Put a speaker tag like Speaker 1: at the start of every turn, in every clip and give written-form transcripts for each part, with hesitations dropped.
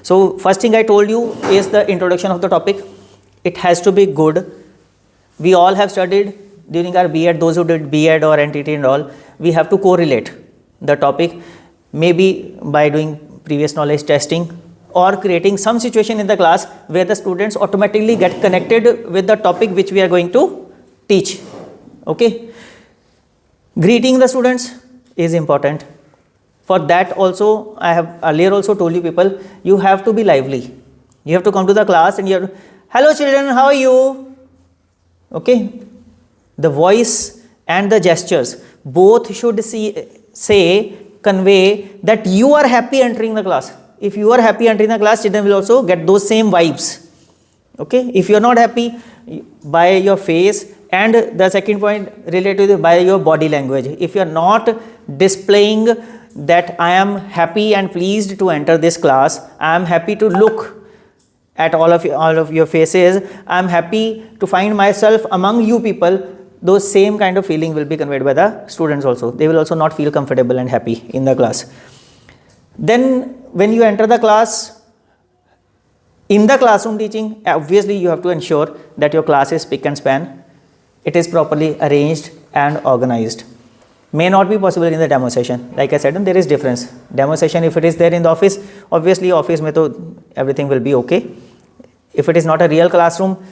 Speaker 1: So first thing I told you is the introduction of the topic. It has to be good. We all have studied during our B.Ed, those who did B.Ed or NTT and all, we have to correlate the topic, maybe by doing previous knowledge testing or creating some situation in the class where the students automatically get connected with the topic which we are going to teach. Okay. Greeting the students is important. For that also, I have earlier also told you people, you have to be lively. You have to come to the class and you have to, hello children, how are you? Okay. The voice and the gestures both should convey that you are happy entering the class. If you are happy entering the class, children will also get those same vibes. Okay. If you are not happy, by your face, and the second point related to by your body language. If you are not displaying that I am happy and pleased to enter this class, I am happy to look at all of your faces, I am happy to find myself among you people, those same kind of feeling will be conveyed by the students also. They will also not feel comfortable and happy in the class. Then when you enter the class, in the classroom teaching, obviously you have to ensure that your class is spick and span. It is properly arranged and organized. May not be possible in the demo session. Like I said, there is difference. Demo session, if it is there in the office, obviously office mein to everything will be okay. If it is not a real classroom,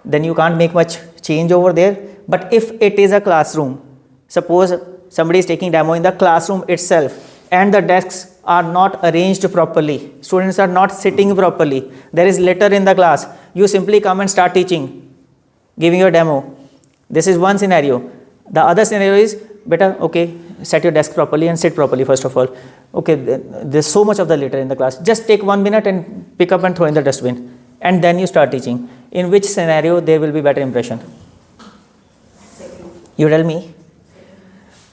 Speaker 1: then you can't make much change over there. But if it is a classroom, suppose somebody is taking demo in the classroom itself and the desks are not arranged properly, students are not sitting properly, there is litter in the class, you simply come and start teaching, giving your demo. This is one scenario. The other scenario is, beta, okay, set your desk properly and sit properly first of all. Okay, there's so much of the litter in the class. Just take 1 minute and pick up and throw in the dustbin. And then you start teaching. In which scenario there will be better impression? You tell me.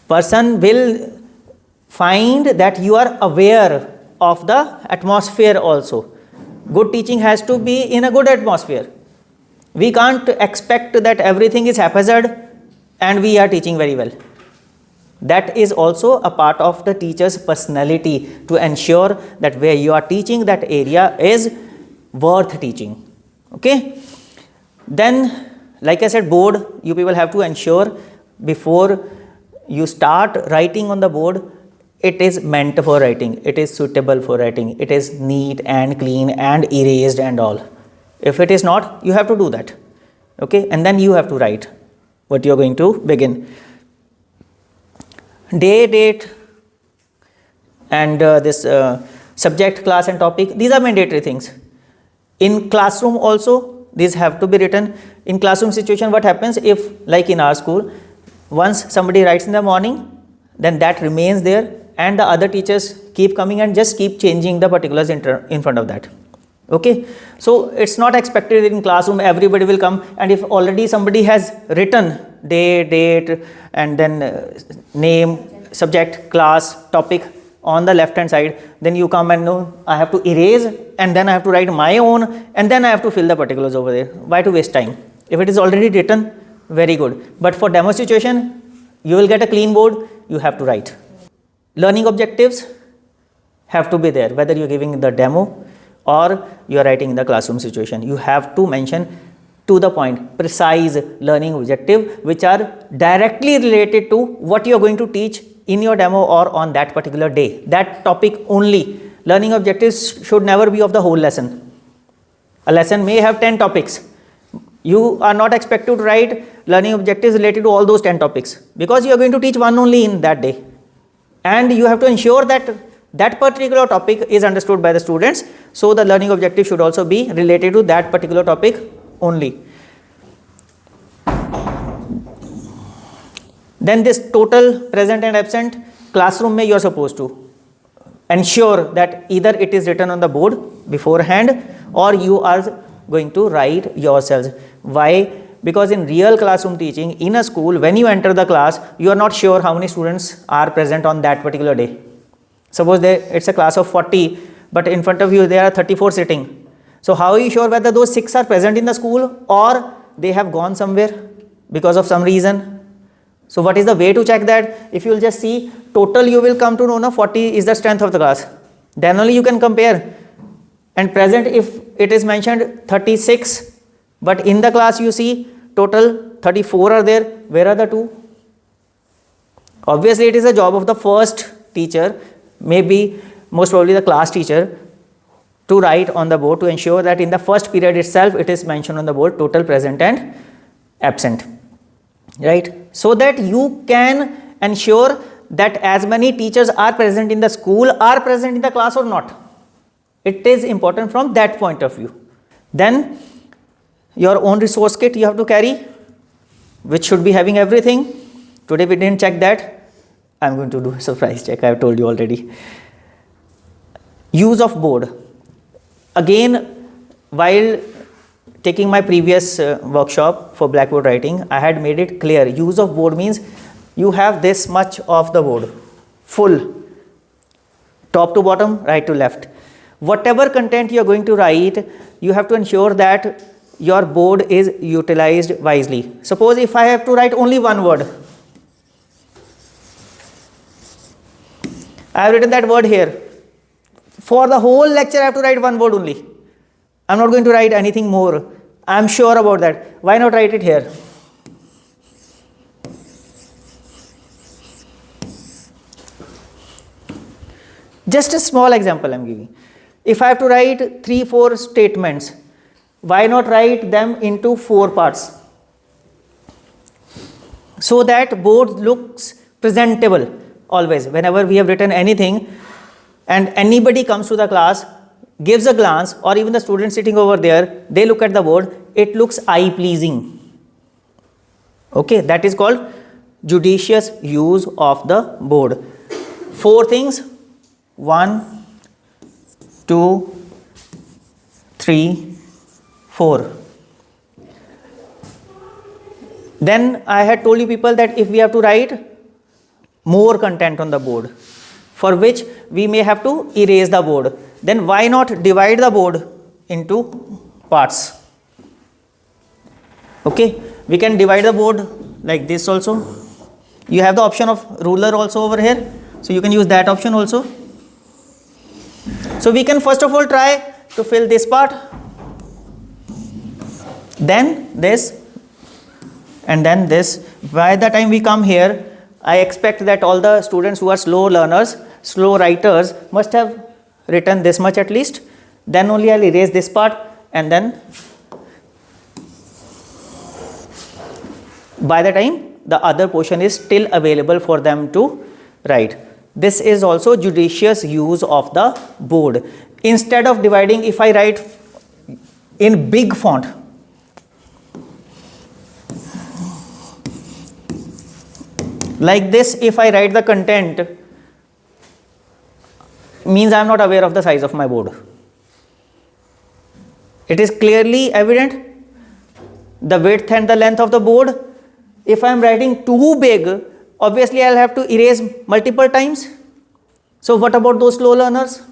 Speaker 1: Person will find that you are aware of the atmosphere also. Good teaching has to be in a good atmosphere. We can't expect that everything is haphazard and we are teaching very well. That is also a part of the teacher's personality to ensure that where you are teaching, that area is worth teaching. Okay. Then, like I said, board, you people have to ensure before you start writing on the board, it is meant for writing, it is suitable for writing, it is neat and clean and erased and all. If it is not, you have to do that. Okay. And then you have to write what you are going to begin. Day, date, and this subject, class and topic, these are mandatory things. In classroom also, these have to be written. In classroom situation, what happens if, like in our school, once somebody writes in the morning, then that remains there and the other teachers keep coming and just keep changing the particulars in front of that. Okay. So it's not expected in classroom everybody will come, and if already somebody has written day, date and then name, subject, class, topic on the left hand side, then you come and know I have to erase and then I have to write my own and then I have to fill the particulars over there. Why to waste time? If it is already written, very good. But for demo situation, you will get a clean board, you have to write. Learning objectives have to be there, whether you are giving the demo or you are writing in the classroom situation. You have to mention to the point, precise learning objective which are directly related to what you are going to teach in your demo or on that particular day. That topic only. Learning objectives should never be of the whole lesson. A lesson may have 10 topics. You are not expected to write learning objectives related to all those 10 topics because you are going to teach one only in that day. And you have to ensure that that particular topic is understood by the students. So the learning objective should also be related to that particular topic only. Then this total, present and absent, classroom mein you are supposed to ensure that either it is written on the board beforehand or you are going to write yourselves. Why? Because in real classroom teaching in a school, when you enter the class, you are not sure how many students are present on that particular day. Suppose it's a class of 40, but in front of you there are 34 sitting. So how are you sure whether those 6 are present in the school or they have gone somewhere because of some reason? So what is the way to check that? If you will just see total, you will come to know 40 is the strength of the class. Then only you can compare. and present if it is mentioned 36, but in the class you see total 34 are there. Where are the 2? Obviously it is a job of the first teacher, maybe most probably the class teacher, to write on the board to ensure that in the first period itself it is mentioned on the board total present and absent, right? So that you can ensure that as many teachers are present in the school are present in the class or not. It is important from that point of view. Then your own resource kit you have to carry, which should be having everything. Today we didn't check that. I'm going to do a surprise check, I have told you already. Use of board. Again, while taking my previous workshop for blackboard writing, I had made it clear. Use of board means you have this much of the board, full, top to bottom, right to left. Whatever content you are going to write, you have to ensure that your board is utilized wisely. Suppose if I have to write only one word, I have written that word here. For the whole lecture I have to write one word only. I am not going to write anything more. I am sure about that. Why not write it here? Just a small example I am giving. If I have to write 3-4 statements, why not write them into 4 parts? So that board looks presentable always. Whenever we have written anything and anybody comes to the class, gives a glance, or even the students sitting over there, they look at the board, it looks eye pleasing. Okay, that is called judicious use of the board. 4 things: 1, 2, 3, 4. Then I had told you people that if we have to write more content on the board, for which we may have to erase the board, then why not divide the board into parts? Okay, we can divide the board like this also. You have the option of ruler also over here, so you can use that option also. So we can first of all try to fill this part, then this, and then this. By the time we come here, I expect that all the students who are slow learners, slow writers must have written this much at least. Then only I'll erase this part, and then by the time the other portion is still available for them to write. This is also judicious use of the board. Instead of dividing, if I write in big font, like this, if I write the content, means I am not aware of the size of my board. It is clearly evident, the width and the length of the board. If I am writing too big, obviously I will have to erase multiple times. So what about those slow learners?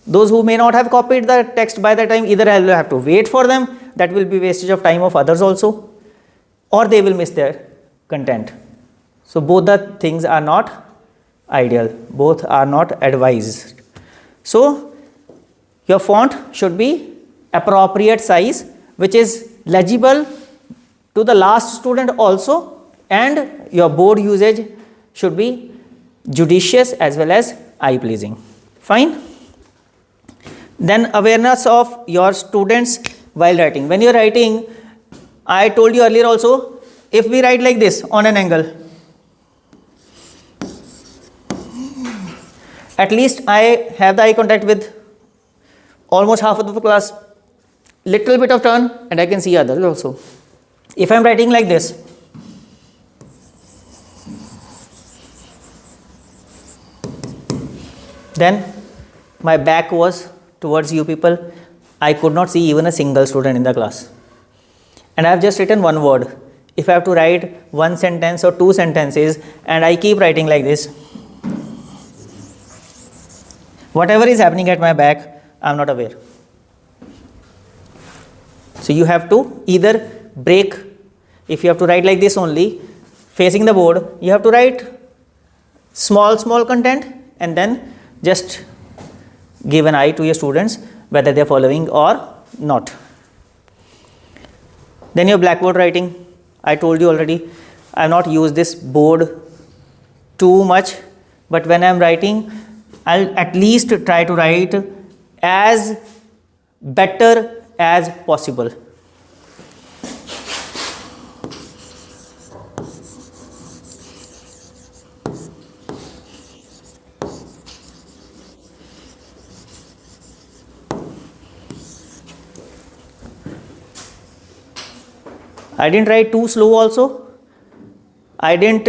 Speaker 1: Those who may not have copied the text by the time, either I will have to wait for them, that will be wastage of time of others also, or they will miss their content. So both the things are not ideal, both are not advised. So your font should be appropriate size, which is legible to the last student also, and your board usage should be judicious as well as eye pleasing. Fine. Then awareness of your students while writing. When you are writing, I told you earlier also, if we write like this on an angle, at least I have the eye contact with almost half of the class, little bit of turn, and I can see others also. If I am writing like this, then my back was towards you people. I could not see even a single student in the class. And I have just written one word. If I have to write one sentence or 2 sentences and I keep writing like this, whatever is happening at my back, I am not aware. So you have to either break. If you have to write like this only, facing the board, you have to write small content and then just give an eye to your students. whether they are following or not. Then your blackboard writing, I told you already, I have not used this board too much, but when I am writing, I'll at least try to write as better as possible. I didn't write too slow also. I didn't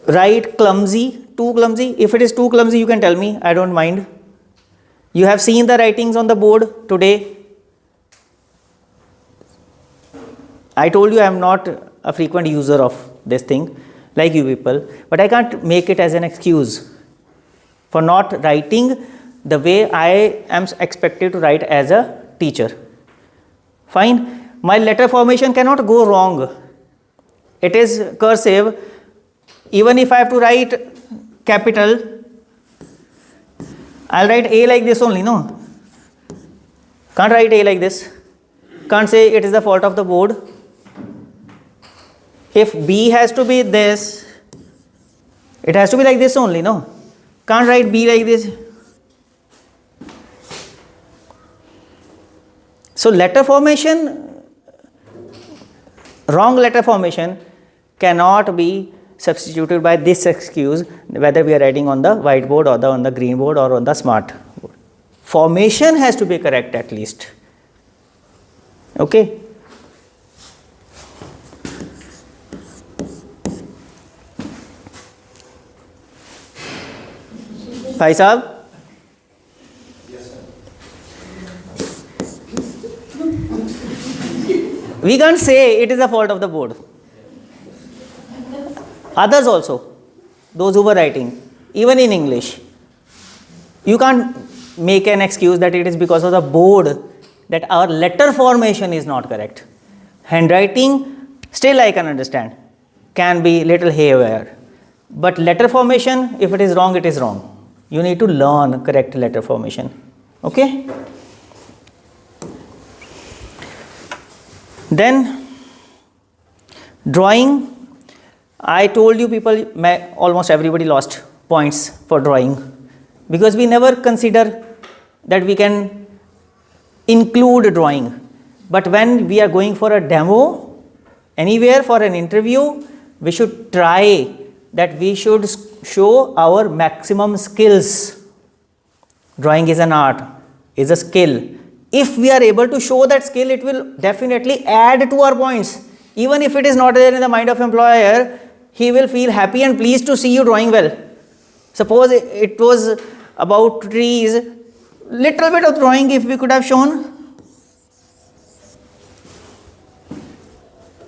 Speaker 1: write clumsy, too clumsy. If it is too clumsy, you can tell me, I don't mind. You have seen the writings on the board today. I told you I am not a frequent user of this thing like you people, but I can't make it as an excuse for not writing the way I am expected to write as a teacher. Fine. My letter formation cannot go wrong. It is cursive. Even if I have to write capital, I'll write A like this only, no? Can't write A like this. Can't say it is the fault of the board. If B has to be this, it has to be like this only, no? Can't write B like this. So letter formation, wrong letter formation cannot be substituted by this excuse, whether we are writing on the whiteboard or on the green board or on the smart board. Formation has to be correct at least. Okay. Bhai Sahab? We can't say it is the fault of the board. Others also, those who were writing, even in English, you can't make an excuse that it is because of the board that our letter formation is not correct. Handwriting, still I can understand, can be little haywire. But letter formation, if it is wrong, it is wrong. You need to learn correct letter formation. Okay? Then, drawing. I told you people, almost everybody lost points for drawing because we never consider that we can include drawing. But when we are going for a demo, anywhere for an interview, we should try that we should show our maximum skills. Drawing is an art, is a skill. If we are able to show that skill, it will definitely add to our points. Even if it is not there in the mind of employer, he will feel happy and pleased to see you drawing well. Suppose it was about trees, little bit of drawing if we could have shown.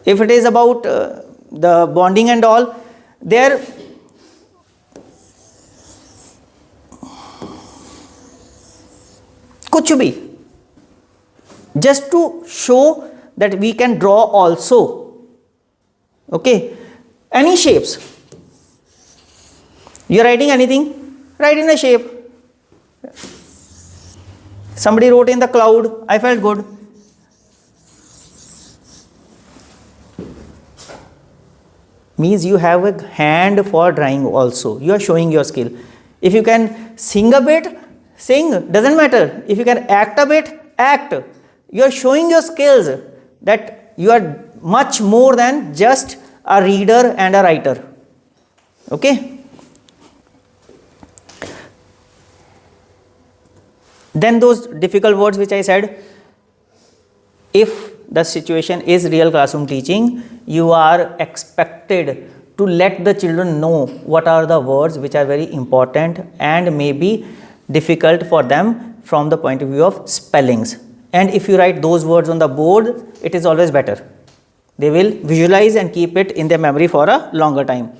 Speaker 1: If it is about the bonding and all, there kuch bhi, just to show that we can draw also. Okay, any shapes. You are writing anything, write in a shape. Somebody wrote in the cloud, I felt good. Means you have a hand for drawing also. You are showing your skill. If you can sing a bit, sing, doesn't matter. If you can act a bit, act. You are showing your skills that you are much more than just a reader and a writer. Okay. Then those difficult words which I said, if the situation is real classroom teaching, you are expected to let the children know what are the words which are very important and may be difficult for them from the point of view of spellings. And if you write those words on the board, it is always better. They will visualize and keep it in their memory for a longer time.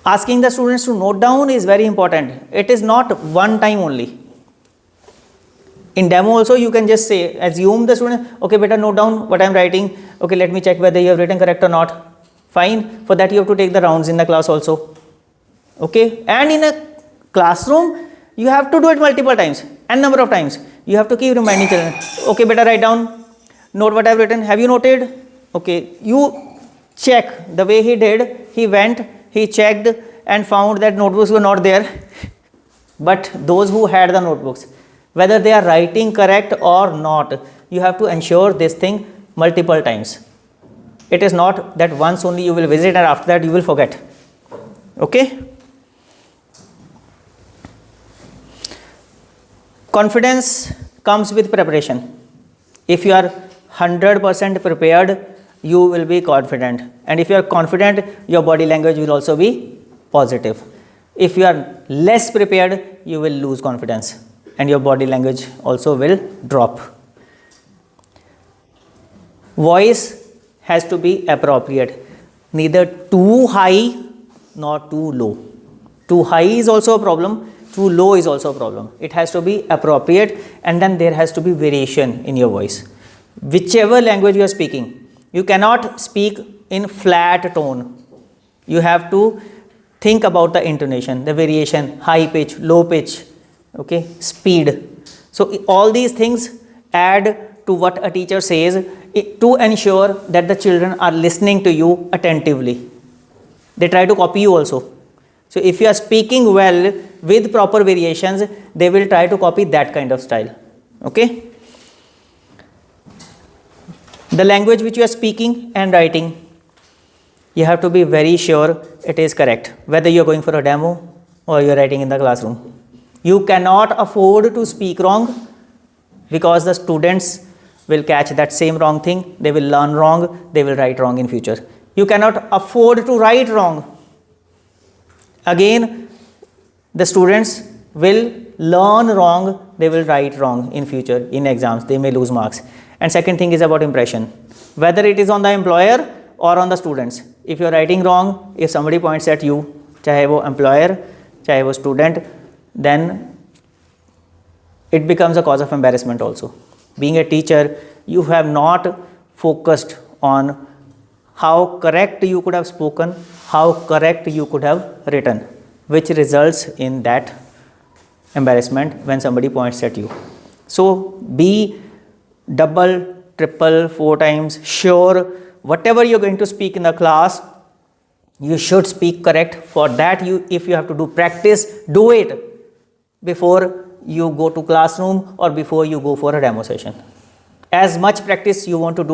Speaker 1: Asking the students to note down is very important. It is not one time only. In demo also you can just say, assume the student, okay beta, note down what I am writing. Okay, let me check whether you have written correct or not. Fine. For that you have to take the rounds in the class also. Okay. And in a classroom, You have to do it multiple times, n number of times. You have to keep reminding children. Okay, better write down. Note what I have written. Have you noted? Okay, you check the way he did. He went, he checked and found that notebooks were not there. But those who had the notebooks, whether they are writing correct or not, you have to ensure this thing multiple times. It is not that once only you will visit and after that you will forget. Okay? Confidence comes with preparation. If you are 100% prepared, you will be confident. And if you are confident, your body language will also be positive. If you are less prepared, you will lose confidence and your body language also will drop. Voice has to be appropriate, neither too high nor too low. Too high is also a problem, too low is also a problem. It has to be appropriate, and then there has to be variation in your voice. Whichever language you are speaking, you cannot speak in flat tone. You have to think about the intonation, the variation, high pitch, low pitch, okay, speed. So all these things add to what a teacher says to ensure that the children are listening to you attentively. They try to copy you also. So if you are speaking well with proper variations, they will try to copy that kind of style. Okay? The language which you are speaking and writing, you have to be very sure it is correct, whether you are going for a demo or you are writing in the classroom. You cannot afford to speak wrong, because the students will catch that same wrong thing, they will learn wrong, they will write wrong in future. You cannot afford to write wrong. Again, the students will learn wrong, they will write wrong in future, in exams, they may lose marks. And second thing is about impression, whether it is on the employer or on the students. If you are writing wrong, if somebody points at you, chahe wo employer, chahe wo student, then it becomes a cause of embarrassment also. Being a teacher, you have not focused on how correct you could have spoken, how correct you could have written, which results in that embarrassment when somebody points at you. So be double, triple, 4 times sure whatever you're going to speak in the class, you should speak correct. For that, if you have to do practice, do it before you go to classroom or before you go for a demo session. As much practice you want to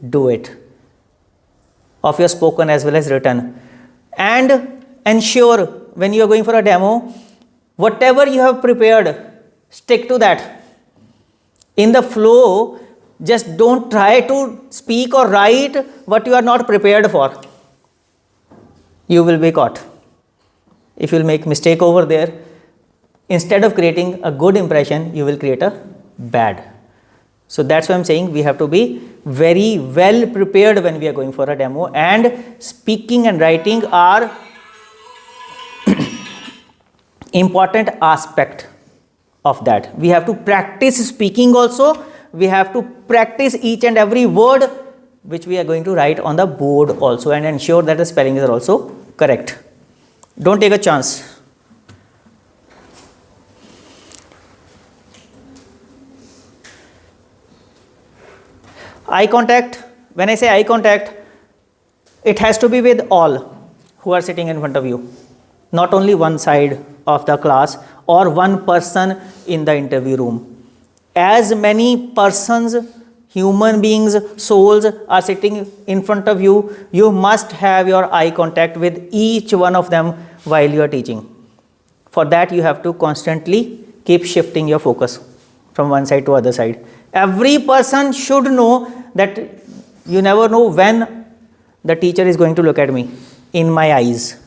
Speaker 1: do it, of your spoken as well as written. And ensure when you are going for a demo, whatever you have prepared, stick to that. In the flow, just don't try to speak or write what you are not prepared for. You will be caught. If you will make mistake over there, instead of creating a good impression, you will create a bad. So that's why I'm saying we have to be very well prepared when we are going for a demo, and speaking and writing are important aspect of that. We have to practice speaking also. We have to practice each and every word which we are going to write on the board also, and ensure that the spellings are also correct. Don't take a chance. Eye contact, when I say eye contact, it has to be with all who are sitting in front of you, not only one side of the class or one person in the interview room. As many persons, human beings, souls are sitting in front of you, you must have your eye contact with each one of them while you are teaching. For that, you have to constantly keep shifting your focus from one side to other side. Every person should know that you never know when the teacher is going to look at me in my eyes.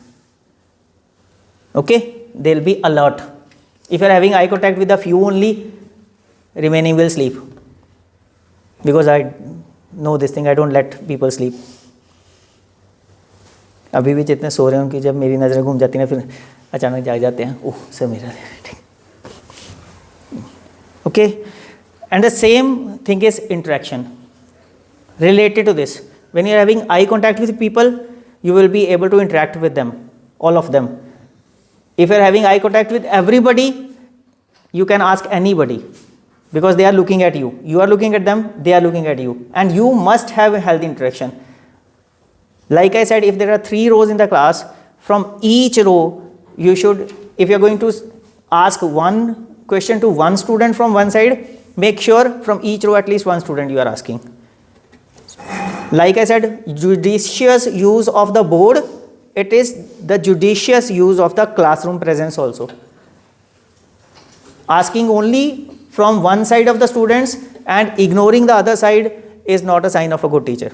Speaker 1: Okay? They'll be alert. If you are having eye contact with a few only, remaining will sleep. Because I know this thing, I don't let people sleep. अभी भी जितने सो रहे हैं उनकी जब मेरी नज़रें घूम जाती हैं फिर अचानक जाग जाते हैं, ओह सर मेरा okay. And the same thing is interaction. Related to this, when you are having eye contact with people, you will be able to interact with them, all of them. If you are having eye contact with everybody, you can ask anybody, because they are looking at you. You are looking at them, they are looking at you. And you must have a healthy interaction. Like I said, if there are 3 rows in the class, from each row, you should, if you are going to ask one question to one student from one side, make sure from each row at least one student you are asking. Like I said, judicious use of the board, it is the judicious use of the classroom presence also. Asking only from one side of the students and ignoring the other side is not a sign of a good teacher.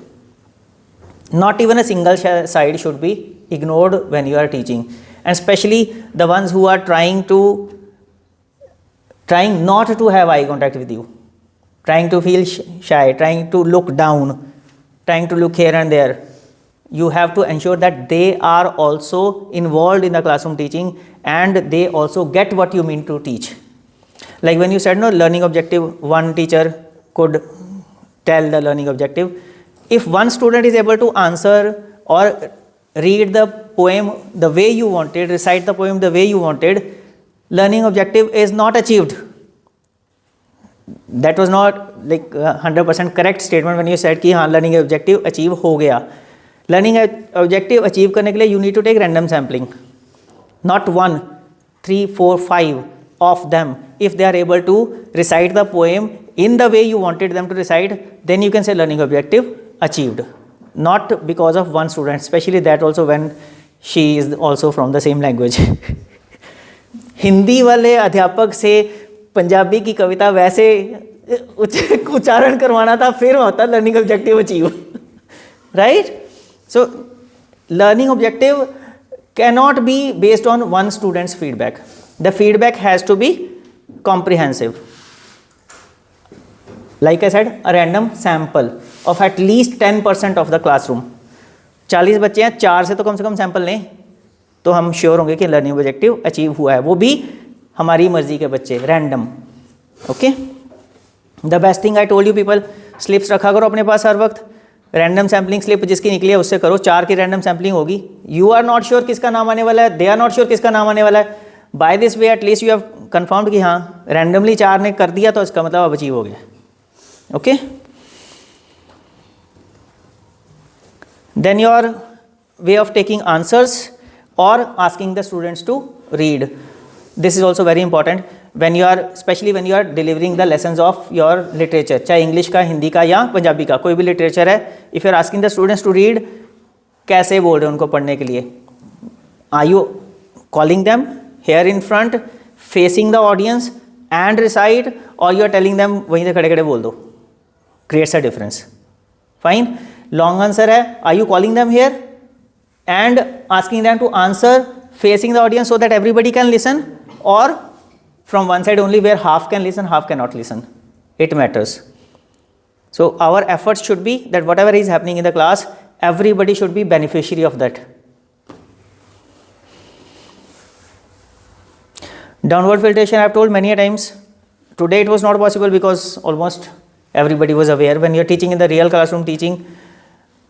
Speaker 1: Not even a single side should be ignored when you are teaching, and especially the ones who are trying not to have eye contact with you, trying to feel shy, trying to look down, trying to look here and there. You have to ensure that they are also involved in the classroom teaching and they also get what you mean to teach. Like when you said no learning objective, one teacher could tell the learning objective. If one student is able to answer or read the poem the way you wanted, recite the poem the way you wanted, learning objective is not achieved. That was not like 100% correct statement when you said कि हाँ learning objective achieve हो गया. Learning objective achieve करने के लिए you need to take random sampling, not 1, 3, 4, 5 of them. If they are able to recite the poem in the way you wanted them to recite, then you can say learning objective achieved. Not because of one student, especially that also when she is also from the same language. Hindi वाले अध्यापक से पंजाबी की कविता वैसे उच्चारण करवाना था, फिर होता learning objective achieve, right? So learning objective cannot be based on one student's feedback. The feedback has to be comprehensive. Like I said, a random sample of at least 10% of the classroom. 40 बच्चे हैं, 4 से तो कम sample लें तो हम sure होंगे कि learning objective achieve हुआ है, वो भी हमारी मर्जी के बच्चे, random. Okay, the best thing I told you people, slips रखा करो अपने पास हर वक्त. रैंडम सैम्पलिंग स्लिप जिसकी निकली है उससे करो, 4 की रैंडम सैम्पलिंग होगी. यू आर नॉट श्योर किसका नाम आने वाला है, दे आर नॉट श्योर किसका नाम आने वाला है. By this way at least you have confirmed कि हाँ रैंडमली 4 ने कर दिया तो इसका मतलब अब अचीव हो गया. Okay, then your way of taking answers or asking the students to read, this is also very important when you are, especially when you are delivering the lessons of your literature, चाहे English का, हिंदी का या पंजाबी का, कोई भी literature है. if you are asking the students to read, कैसे बोल रहे हैं उनको पढ़ने के लिए? are you calling them here in front facing the audience and recite, or you are telling them वहीं से खड़े खड़े बोल दो? creates a difference. fine. Long answer है, are you calling them here and asking them to answer facing the audience so that everybody can listen, or from one side only where half can listen, half cannot listen? It matters. So our efforts should be that whatever is happening in the class, everybody should be beneficiary of that. Downward filtration I have told many a times. Today it was not possible because almost everybody was aware. When you are teaching in the real classroom teaching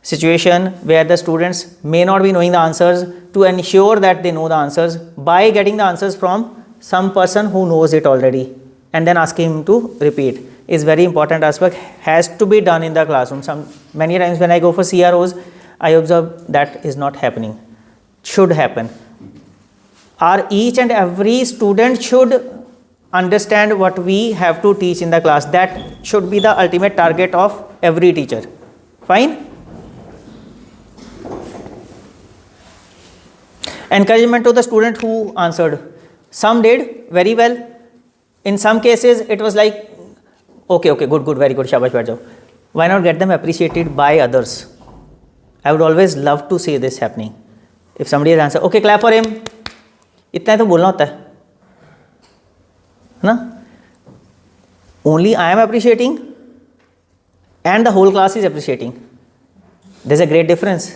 Speaker 1: situation where the students may not be knowing the answers, to ensure that they know the answers by getting the answers from some person who knows it already and then asking him to repeat is very important aspect, has to be done in the classroom. Many times when I go for CROs, I observe that is not happening. Should happen. Each and every student should understand what we have to teach in the class. That should be the ultimate target of every teacher. Fine. Encouragement to the student who answered. Some did very well. In some cases, it was like, okay, good, very good, shabash, baith jao. Why not get them appreciated by others? I would always love to see this happening. If somebody has answered, okay, clap for him. इतना तो बोलना होता है ना? Only I am appreciating and the whole class is appreciating. There's a great difference.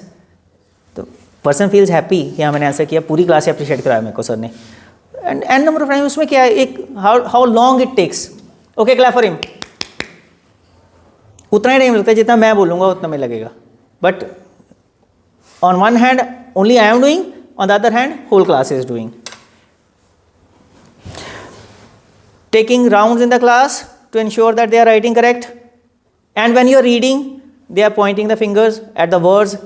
Speaker 1: Person feels happy कि हाँ मैंने answer किया, पूरी क्लास से अप्रिशिएट कराया मेरे को सर ने. एंड नंबर ऑफ टाइम उसमें क्या है, एक how long it takes. Okay, clap for him. उतना ही टाइम लगता है जितना मैं बोलूँगा उतना में लगेगा. But on one hand only I am doing, on the other hand whole class is doing. taking rounds in the class to ensure that they are writing correct. And when you are reading, they are pointing the fingers at the words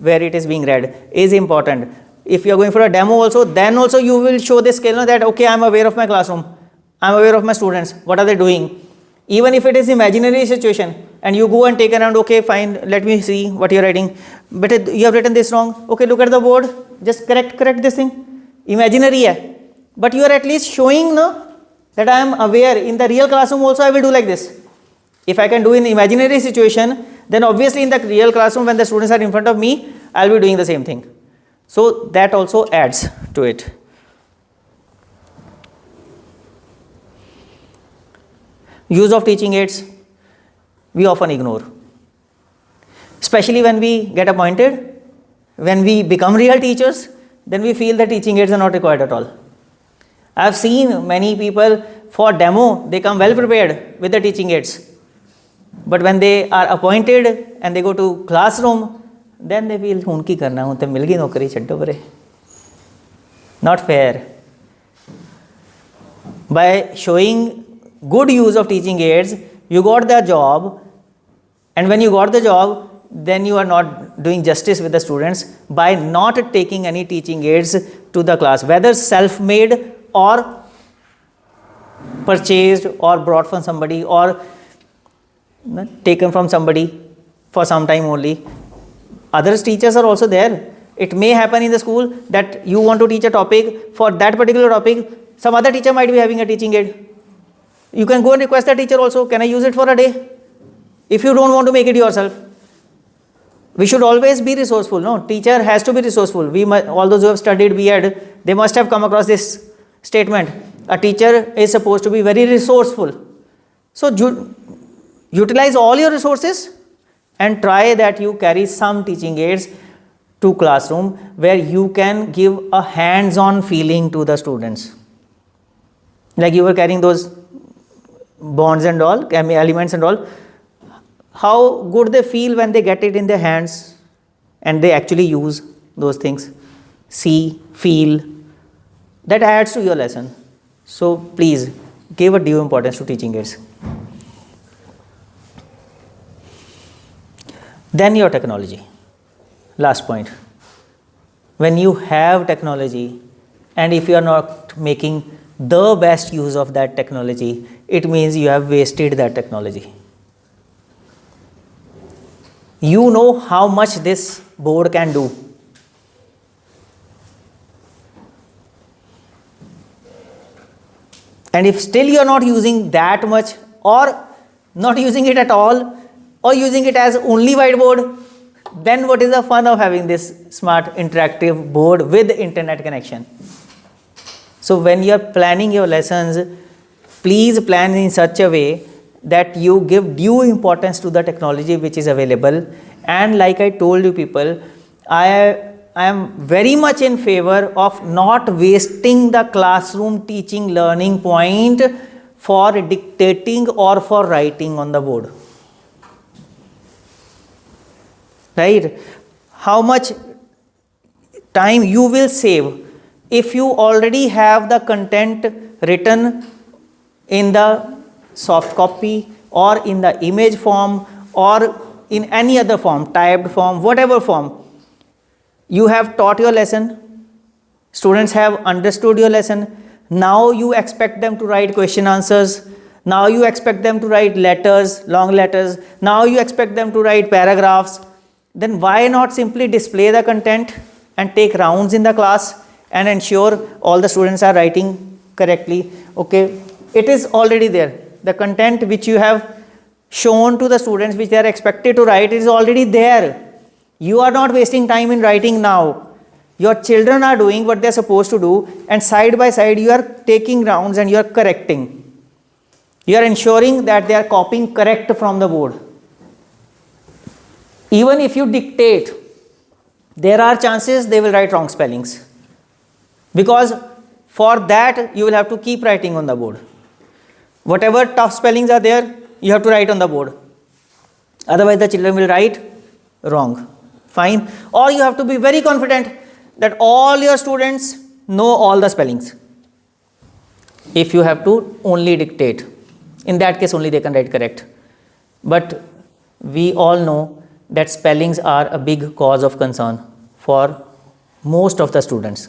Speaker 1: where it is being read is important. If you are going for a demo also, then also you will show this skill that okay, I am aware of my classroom, I am aware of my students, what are they doing. Even if it is imaginary situation and you go and take around, okay fine, let me see what you are writing, but you have written this wrong, okay look at the board, just correct this thing, imaginary hai, but you are at least showing no, that I am aware. In the real classroom also I will do like this. If I can do in imaginary situation, then obviously in the real classroom when the students are in front of me, I will be doing the same thing. So that also adds to it. Use of teaching aids, we often ignore. Especially when we get appointed, when we become real teachers, then we feel that teaching aids are not required at all. I have seen many people for demo, they come well prepared with the teaching aids. But when they are appointed and they go to classroom, then they feel, unki karna, unte mil gayi naukari, chaddo pare. Not fair. By showing good use of teaching aids, you got the job, and when you got the job, then you are not doing justice with the students by not taking any teaching aids to the class, whether self-made or purchased or brought from somebody or taken from somebody for some time only. Other teachers are also there. It may happen in the school that you want to teach a topic, for that particular topic, some other teacher might be having a teaching aid. You can go and request the teacher also, can I use it for a day? If you don't want to make it yourself. We should always be resourceful. No, teacher has to be resourceful. All those who have studied B.Ed, they must have come across this statement. A teacher is supposed to be very resourceful. So utilize all your resources and try that you carry some teaching aids to classroom where you can give a hands-on feeling to the students. Like you were carrying those bonds and all, elements and all. How good they feel when they get it in their hands and they actually use those things. See, feel. That adds to your lesson. So please give a due importance to teaching aids. Then your technology. Last point. When you have technology and if you are not making the best use of that technology, it means you have wasted that technology. You know how much this board can do. And if still you are not using that much or not using it at all or using it as only whiteboard, then what is the fun of having this smart interactive board with internet connection? So when you are planning your lessons, please plan in such a way that you give due importance to the technology which is available. And like I told you people, I am very much in favor of not wasting the classroom teaching learning point for dictating or for writing on the board. Right? How much time you will save if you already have the content written in the soft copy or in the image form or in any other form, typed form, whatever form. You have taught your lesson, students have understood your lesson. Now you expect them to write question answers. Now you expect them to write letters, long letters. Now you expect them to write paragraphs. Then why not simply display the content and take rounds in the class and ensure all the students are writing correctly? Okay, it is already there. The content which you have shown to the students, which they are expected to write, is already there. You are not wasting time in writing now. Your children are doing what they are supposed to do, and side by side you are taking rounds and you are correcting. You are ensuring that they are copying correct from the board. Even if you dictate, there are chances they will write wrong spellings, because for that you will have to keep writing on the board. Whatever tough spellings are there, you have to write on the board. Otherwise the children will write wrong. Fine. Or you have to be very confident that all your students know all the spellings. if you have to only dictate. In that case only they can write correct. But we all know that spellings are a big cause of concern for most of the students.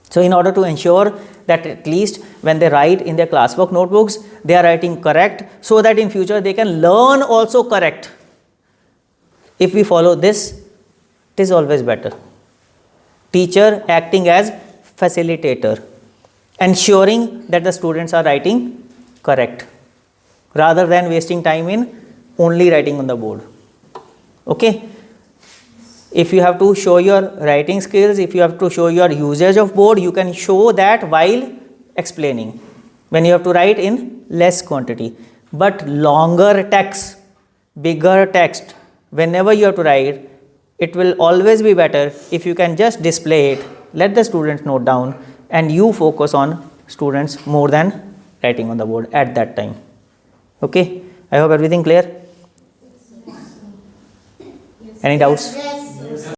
Speaker 1: So in order to ensure that at least when they write in their classwork notebooks, they are writing correct, so that in future they can learn also correct. If we follow this, it is always better. Teacher acting as facilitator, ensuring that the students are writing correct, rather than wasting time in only writing on the board. Okay? If you have to show your writing skills, if you have to show your usage of board, you can show that while explaining, when you have to write in less quantity. But longer text, bigger text, whenever you have to write, it will always be better if you can just display it, let the students note down, and you focus on students more than writing on the board at that time. Okay? I hope everything clear? Any doubts?